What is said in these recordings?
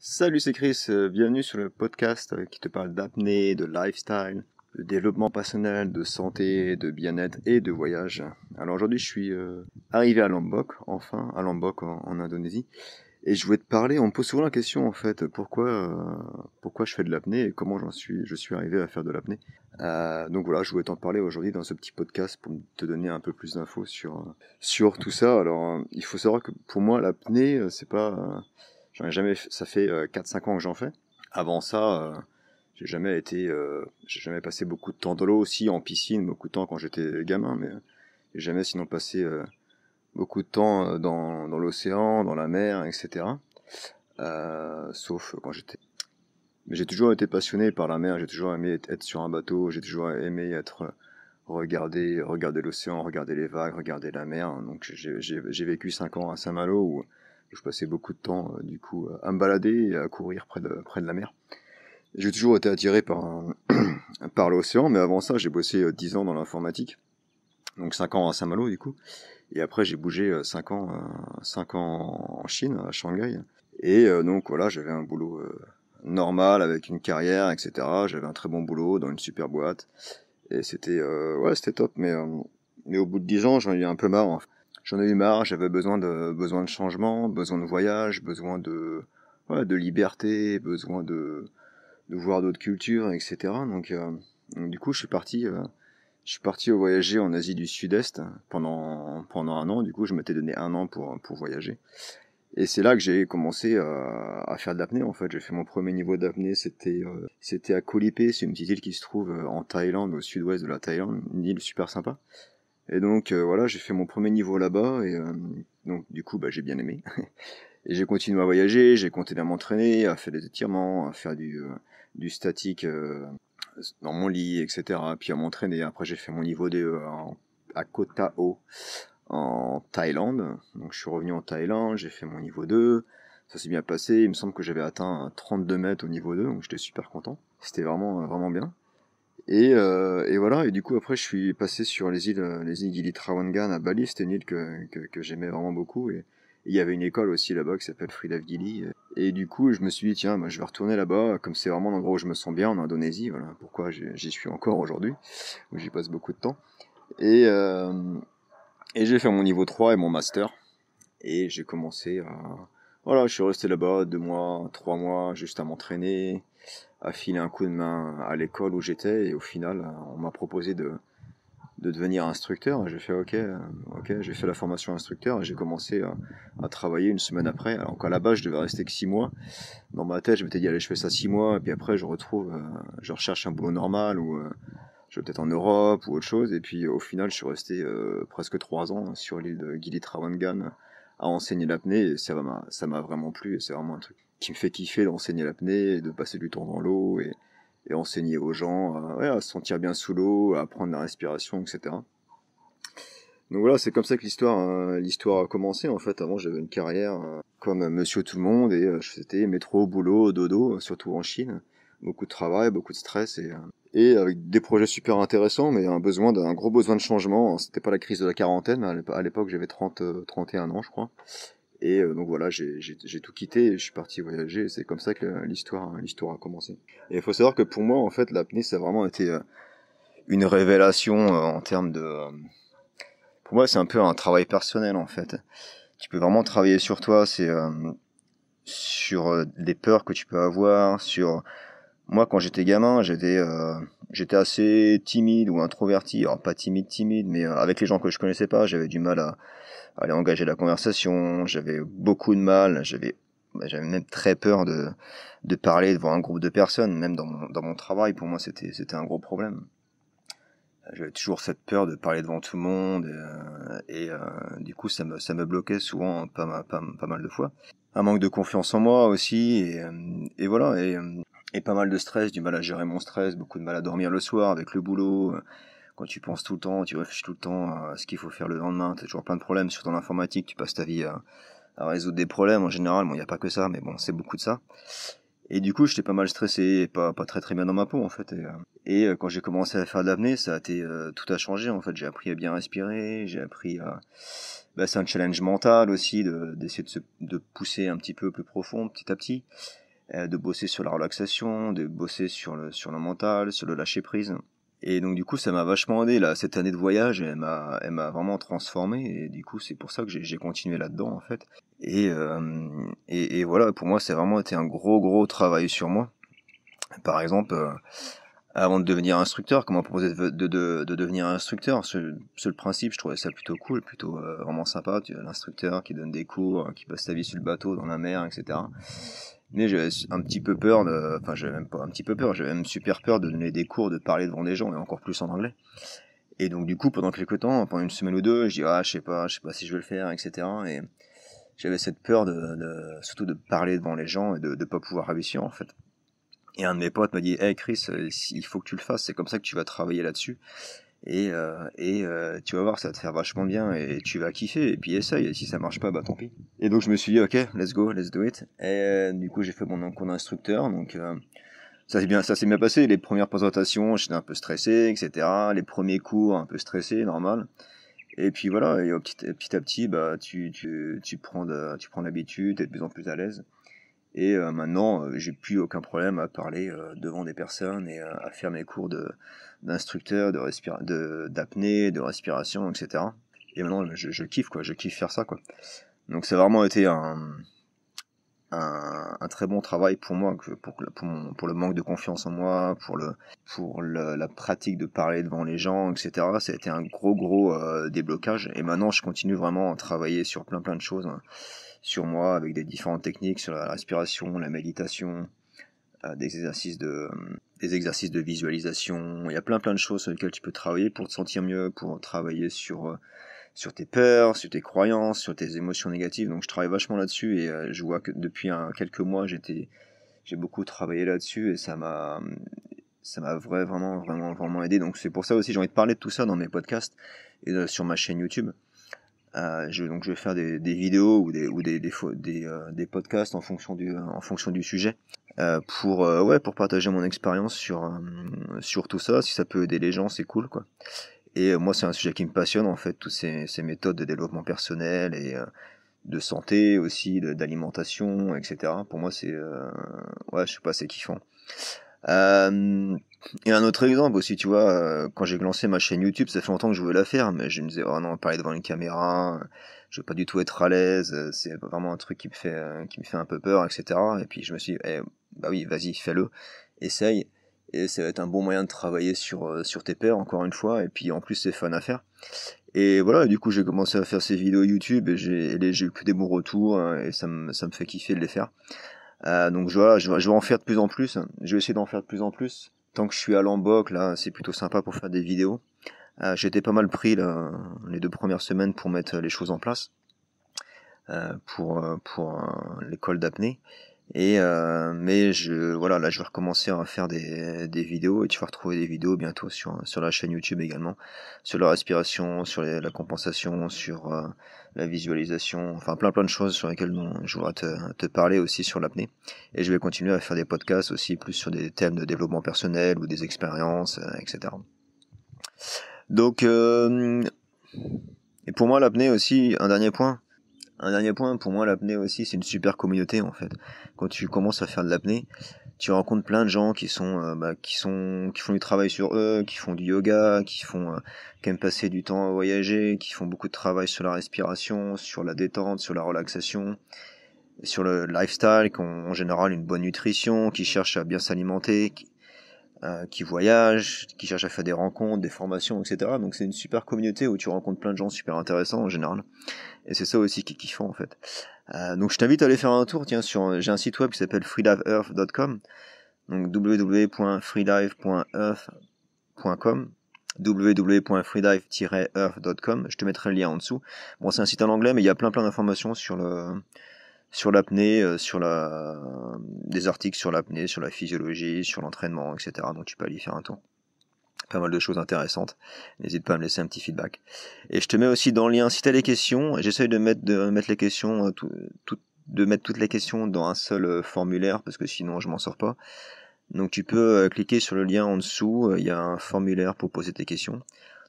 Salut, c'est Chris, bienvenue sur le podcast qui te parle d'apnée, de lifestyle, de développement personnel, de santé, de bien-être et de voyage. Alors aujourd'hui je suis arrivé à Lombok, enfin à Lombok en Indonésie, et je voulais te parler, on me pose souvent la question en fait, pourquoi je fais de l'apnée et comment je suis arrivé à faire de l'apnée. Donc voilà, je voulais t'en parler aujourd'hui dans ce petit podcast pour te donner un peu plus d'infos sur tout ça. Alors il faut savoir que pour moi l'apnée c'est pas... j'en ai jamais fait, ça fait 4-5 ans que j'en fais. Avant ça, j'ai jamais passé beaucoup de temps dans l'eau aussi, en piscine, beaucoup de temps quand j'étais gamin, mais j'ai jamais sinon passé beaucoup de temps dans l'océan, dans la mer, etc. Sauf quand j'étais... Mais j'ai toujours été passionné par la mer, j'ai toujours aimé être sur un bateau, j'ai toujours aimé regarder l'océan, regarder les vagues, regarder la mer. Donc j'ai vécu 5 ans à Saint-Malo où je passais beaucoup de temps à me balader et à courir près de la mer. J'ai toujours été attiré par l'océan, mais avant ça j'ai bossé 10 ans dans l'informatique, donc 5 ans à Saint-Malo du coup. Et après j'ai bougé 5 ans en Chine, à Shanghai. Et donc voilà, j'avais un boulot normal avec une carrière, etc. J'avais un très bon boulot dans une super boîte. Et c'était top, mais au bout de 10 ans, j'en ai eu un peu marre, en fait. J'en ai eu marre, j'avais besoin de changement, besoin de voyage, de liberté, de voir d'autres cultures, etc. Donc du coup, je suis parti voyager en Asie du Sud-Est pendant un an. Du coup, je m'étais donné un an pour voyager. Et c'est là que j'ai commencé à faire de l'apnée, en fait. J'ai fait mon premier niveau d'apnée, c'était à Koh Lipe, c'est une petite île qui se trouve en Thaïlande, au sud-ouest de la Thaïlande, une île super sympa. Et donc voilà, j'ai fait mon premier niveau là-bas, et donc du coup, j'ai bien aimé. Et j'ai continué à voyager, j'ai continué à m'entraîner, à faire des étirements, à faire du statique dans mon lit, etc. Puis à m'entraîner. Après, j'ai fait mon niveau DE à Koh Tao, en Thaïlande. Donc je suis revenu en Thaïlande, j'ai fait mon niveau 2. Ça s'est bien passé. Il me semble que j'avais atteint 32 mètres au niveau 2, donc j'étais super content. C'était vraiment bien. Et voilà, et du coup après je suis passé sur les îles Gili Trawangan à Bali. C'était une île que j'aimais vraiment beaucoup. Et il y avait une école aussi là-bas qui s'appelle Free Life Gili. Et du coup je me suis dit tiens, je vais retourner là-bas, comme c'est vraiment l'endroit où je me sens bien en Indonésie. Voilà pourquoi j'y suis encore aujourd'hui, où j'y passe beaucoup de temps. Et, euh, et j'ai fait mon niveau 3 et mon master. Et j'ai commencé à... Voilà, je suis resté là-bas 2 mois, 3 mois, juste à m'entraîner, à filer un coup de main à l'école où j'étais. Et au final, on m'a proposé de devenir instructeur. J'ai fait ok, j'ai fait la formation instructeur et j'ai commencé à travailler une semaine après. Alors qu'à la base, je devais rester que 6 mois. Dans ma tête, je m'étais dit, allez, je fais ça 6 mois, et puis après, je recherche un boulot normal ou je vais peut-être en Europe ou autre chose. Et puis au final, je suis resté presque 3 ans sur l'île de Gili Trawangan à enseigner l'apnée. Et ça m'a vraiment plu. Et c'est vraiment un truc qui me fait kiffer d'enseigner l'apnée, et de passer du temps dans l'eau et enseigner aux gens à se sentir bien sous l'eau, à apprendre la respiration, etc. Donc voilà, c'est comme ça que l'histoire a commencé. En fait, avant, j'avais une carrière comme monsieur tout le monde, et c'était métro, boulot, dodo, surtout en Chine. Beaucoup de travail, beaucoup de stress, et avec des projets super intéressants, mais un gros besoin de changement. C'était pas la crise de la quarantaine, à l'époque j'avais 31 ans, je crois. Et donc voilà, j'ai tout quitté et je suis parti voyager, et c'est comme ça que l'histoire a commencé. Et il faut savoir que pour moi, en fait, l'apnée, ça a vraiment été une révélation en termes pour moi, c'est un peu un travail personnel, en fait. Tu peux vraiment travailler sur toi, c'est sur des peurs que tu peux avoir, sur... Moi, quand j'étais gamin, j'étais assez timide ou introverti. Alors, pas timide, mais avec les gens que je connaissais pas, j'avais du mal à aller engager la conversation. J'avais beaucoup de mal. J'avais même très peur de parler devant un groupe de personnes. Même dans mon travail, pour moi, c'était un gros problème. J'avais toujours cette peur de parler devant tout le monde, du coup ça me bloquait souvent pas mal de fois. Un manque de confiance en moi aussi, et voilà, et pas mal de stress, du mal à gérer mon stress, beaucoup de mal à dormir le soir avec le boulot. Quand tu penses tout le temps, tu réfléchis tout le temps à ce qu'il faut faire le lendemain, t'as toujours plein de problèmes, surtout dans l'informatique, tu passes ta vie à résoudre des problèmes en général. Bon, il n'y a pas que ça, mais bon, c'est beaucoup de ça. Et du coup, j'étais pas mal stressé et pas très bien dans ma peau, en fait. Quand j'ai commencé à faire de l'apnée, tout a changé, en fait. J'ai appris à bien respirer, j'ai appris à... c'est un challenge mental aussi, d'essayer de pousser un petit peu plus profond, petit à petit. de bosser sur la relaxation, de bosser sur le mental, sur le lâcher prise. Et donc du coup ça m'a vachement aidé là, cette année de voyage, elle m'a vraiment transformé, et du coup c'est pour ça que j'ai continué là-dedans en fait. Et voilà, pour moi c'est vraiment été un gros travail sur moi. Par exemple, avant de devenir instructeur, comment proposer de devenir instructeur, sur le principe je trouvais ça plutôt cool, plutôt vraiment sympa, tu l'instructeur qui donne des cours, qui passe sa vie sur le bateau, dans la mer, etc. Mais j'avais un petit peu peur enfin j'avais même pas un petit peu peur, j'avais même super peur de donner des cours, de parler devant des gens, et encore plus en anglais. Et donc du coup pendant quelques temps, pendant une semaine ou deux, je dis je sais pas si je vais le faire, etc. Et j'avais cette peur surtout de parler devant les gens et de pas pouvoir réussir en fait. Et un de mes potes m'a dit, hey Chris, il faut que tu le fasses, c'est comme ça que tu vas travailler là-dessus. Tu vas voir, ça va te faire vachement bien et tu vas kiffer. Et puis essaye, et si ça marche pas, bah tant pis. Et donc je me suis dit, ok, let's go, let's do it. Et du coup j'ai fait mon cours d'instructeur, donc ça s'est bien passé. Les premières présentations, j'étais un peu stressé, etc. Les premiers cours, un peu stressé, normal. Et puis voilà, et petit à petit, bah tu prends l'habitude, t'es de plus en plus à l'aise. Et maintenant, j'ai plus aucun problème à parler devant des personnes et à faire mes cours d'instructeur, d'apnée, de respiration, etc. Et maintenant, je kiffe quoi, je kiffe faire ça quoi. Donc c'est vraiment été un très bon travail pour moi, pour le manque de confiance en moi, la pratique de parler devant les gens, etc. Ça a été un gros déblocage. Et maintenant, je continue vraiment à travailler sur plein de choses, hein, sur moi, avec des différentes techniques, sur la respiration, la méditation, des exercices de visualisation. Il y a plein de choses sur lesquelles tu peux travailler pour te sentir mieux, pour travailler sur tes peurs, sur tes croyances, sur tes émotions négatives. Donc je travaille vachement là-dessus, et je vois que depuis quelques mois j'ai beaucoup travaillé là-dessus, et ça m'a vraiment aidé. Donc c'est pour ça aussi j'ai envie de parler de tout ça dans mes podcasts et sur ma chaîne YouTube. Donc je vais faire des vidéos ou des podcasts en fonction du sujet, pour partager mon expérience sur tout ça. Si ça peut aider les gens, c'est cool quoi. Et moi c'est un sujet qui me passionne en fait, toutes ces méthodes de développement personnel et de santé aussi, d'alimentation, etc. Pour moi c'est je sais pas, c'est kiffant. Et un autre exemple aussi, tu vois, quand j'ai lancé ma chaîne YouTube, ça fait longtemps que je voulais la faire, mais je me disais, oh non, parler devant une caméra, je veux pas du tout être à l'aise, c'est vraiment un truc qui me fait un peu peur, etc. Et puis je me suis dit, bah oui, vas-y, fais-le, essaye, et ça va être un bon moyen de travailler sur tes peurs, encore une fois, et puis en plus c'est fun à faire. Et voilà, et du coup j'ai commencé à faire ces vidéos YouTube, et j'ai eu que des bons retours, hein, et ça me fait kiffer de les faire. Donc je vais en faire de plus en plus. Je vais essayer d'en faire de plus en plus. Tant que je suis à Lombok, là, c'est plutôt sympa pour faire des vidéos. J'étais pas mal pris là, les 2 premières semaines pour mettre les choses en place, pour l'école d'apnée. Mais voilà, là je vais recommencer à faire des vidéos, et tu vas retrouver des vidéos bientôt sur la chaîne YouTube également, sur la respiration, sur la compensation, sur la visualisation, enfin plein de choses sur lesquelles je voudrais te parler aussi sur l'apnée. Et je vais continuer à faire des podcasts aussi plus sur des thèmes de développement personnel ou des expériences, etc. Donc et pour moi l'apnée aussi, un dernier point, pour moi, l'apnée aussi, c'est une super communauté en fait. Quand tu commences à faire de l'apnée, tu rencontres plein de gens qui font du travail sur eux, qui font du yoga, qui aiment passer du temps à voyager, qui font beaucoup de travail sur la respiration, sur la détente, sur la relaxation, sur le lifestyle, qui ont en général une bonne nutrition, qui cherchent à bien s'alimenter, qui voyagent, qui cherchent à faire des rencontres, des formations, etc. Donc c'est une super communauté où tu rencontres plein de gens super intéressants en général. Et c'est ça aussi qui est kiffant en fait. Donc je t'invite à aller faire un tour, tiens, j'ai un site web qui s'appelle freediveearth.com, donc www.freedive.earth.com, www.freedive-earth.com, je te mettrai le lien en dessous. Bon, c'est un site en anglais, mais il y a plein d'informations sur l'apnée, des articles sur l'apnée, sur la physiologie, sur l'entraînement, etc. Donc tu peux aller y faire un tour. Pas mal de choses intéressantes. N'hésite pas à me laisser un petit feedback. Et je te mets aussi dans le lien, si tu as des questions, j'essaye de mettre les questions, de mettre toutes les questions dans un seul formulaire, parce que sinon je m'en sors pas. Donc tu peux cliquer sur le lien en dessous, il y a un formulaire pour poser tes questions.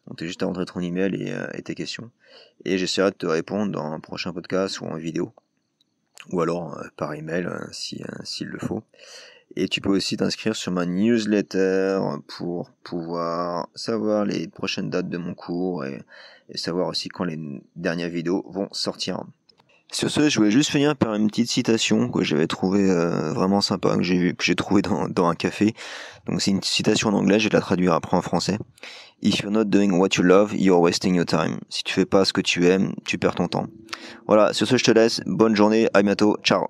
Donc tu as juste à rentrer ton email et tes questions. Et j'essaierai de te répondre dans un prochain podcast ou en vidéo. ou alors par email s'il le faut. Et tu peux aussi t'inscrire sur ma newsletter pour pouvoir savoir les prochaines dates de mon cours et savoir aussi quand les dernières vidéos vont sortir. Sur ce, je voulais juste finir par une petite citation que j'avais trouvée vraiment sympa, que j'ai trouvé dans un café. Donc c'est une citation en anglais, je vais la traduire après en français. If you're not doing what you love, you're wasting your time. Si tu fais pas ce que tu aimes, tu perds ton temps. Voilà, sur ce je te laisse, bonne journée, à bientôt, ciao.